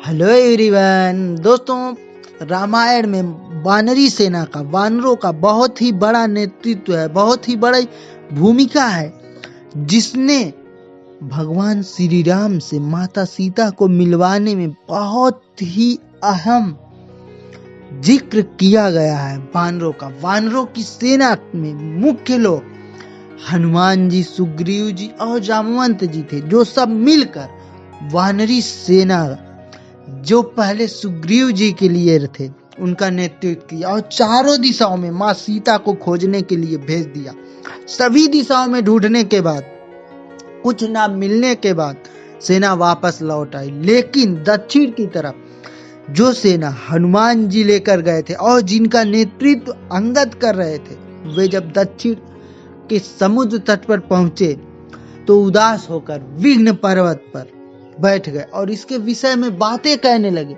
Hello everyone दोस्तों, रामायण में वानरी सेना का, वानरों का बहुत ही बड़ा नेतृत्व है, बहुत ही बड़ी भूमिका है, जिसने भगवान श्री राम से माता सीता को मिलवाने में बहुत ही अहम जिक्र किया गया है। वानरों का, वानरों की सेना में मुख्य लोग हनुमान जी, सुग्रीव जी और जामवंत जी थे, जो सब मिलकर वानरी सेना, जो पहले सुग्रीव जी के लिए थे, उनका नेतृत्व किया और चारों दिशाओं में माँ सीता को खोजने के लिए भेज दिया। सभी दिशाओं में ढूंढने के बाद, कुछ ना मिलने के बाद सेना वापस लौट आई। लेकिन दक्षिण की तरफ जो सेना हनुमान जी लेकर गए थे और जिनका नेतृत्व अंगद कर रहे थे, वे जब दक्षिण के समुद्र तट पर पहुंचे तो उदास होकर विघ्न पर्वत पर बैठ गए और इसके विषय में बातें कहने लगे।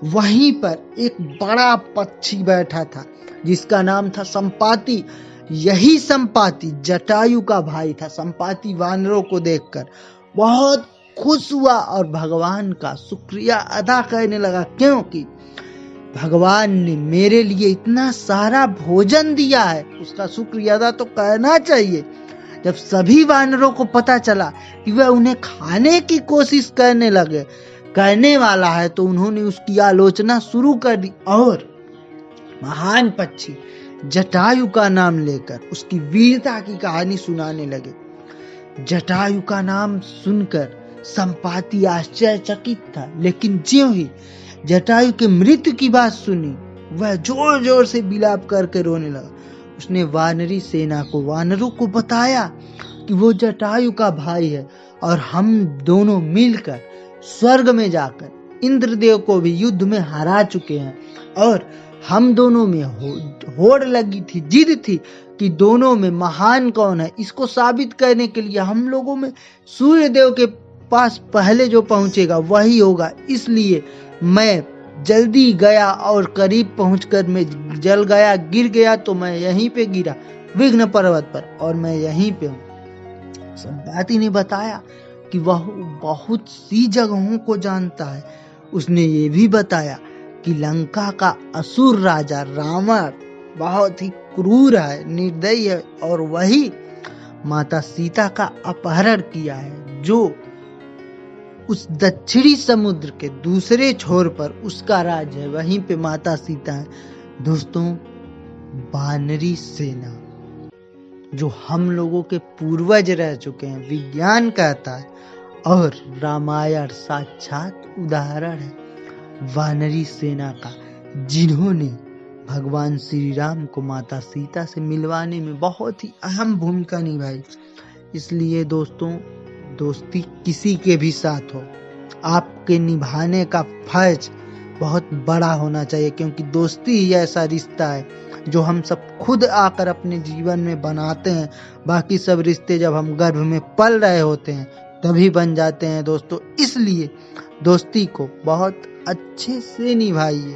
वहीं पर एक बड़ा पक्षी बैठा था जिसका नाम था संपाति। यही संपाति जटायु का भाई था। संपाति वानरों को देखकर बहुत खुश हुआ और भगवान का शुक्रिया अदा करने लगा, क्योंकि भगवान ने मेरे लिए इतना सारा भोजन दिया है, उसका शुक्रिया अदा तो करना चाहिए। जब सभी वानरों को पता चला कि वह उन्हें खाने की कोशिश करने वाला है, तो उन्होंने उसकी आलोचना शुरू कर दी और महान पक्षी जटायु का नाम लेकर उसकी वीरता की कहानी सुनाने लगे। जटायु का नाम सुनकर संपाति आश्चर्यचकित था, लेकिन ज्यों ही जटायु के मृत्यु की बात सुनी, वह जोर जोर से विलाप करके रोने लगा। उसने वानरी सेना को, वानरों को बताया कि वो जटायु का भाई है और हम दोनों मिलकर स्वर्ग में जाकर इंद्रदेव को भी युद्ध में हरा चुके हैं, और हम दोनों में होड़ लगी थी, जिद थी कि दोनों में महान कौन है। इसको साबित करने के लिए हम लोगों में सूर्य देव के पास पहले जो पहुंचेगा वही होगा। इसलिए मैं जल्दी गया और करीब पहुंचकर मैं जल गया, गिर गया तो मैं यहीं पे गिरा विघ्न पर्वत पर, और मैं यहीं पे हूँ। संपाति ने बताया कि वह बहुत सी जगहों को जानता है। उसने ये भी बताया कि लंका का असुर राजा रावण बहुत ही क्रूर है, निर्दयी है, और वही माता सीता का अपहरण किया है, जो उस दक्षिणी समुद्र के दूसरे छोर पर उसका राज्य है, वहीं पे माता सीता है। दोस्तों, वानरी सेना जो हम लोगों के पूर्वज रह चुके हैं, विज्ञान कहता है, और रामायण साक्षात उदाहरण है वानरी सेना का, जिन्होंने भगवान श्री राम को माता सीता से मिलवाने में बहुत ही अहम भूमिका निभाई। इसलिए दोस्तों, दोस्ती किसी के भी साथ हो, आपके निभाने का फर्ज बहुत बड़ा होना चाहिए, क्योंकि दोस्ती ही ऐसा रिश्ता है जो हम सब खुद आकर अपने जीवन में बनाते हैं। बाकी सब रिश्ते जब हम गर्भ में पल रहे होते हैं तभी बन जाते हैं दोस्तों। इसलिए दोस्ती को बहुत अच्छे से निभाइए।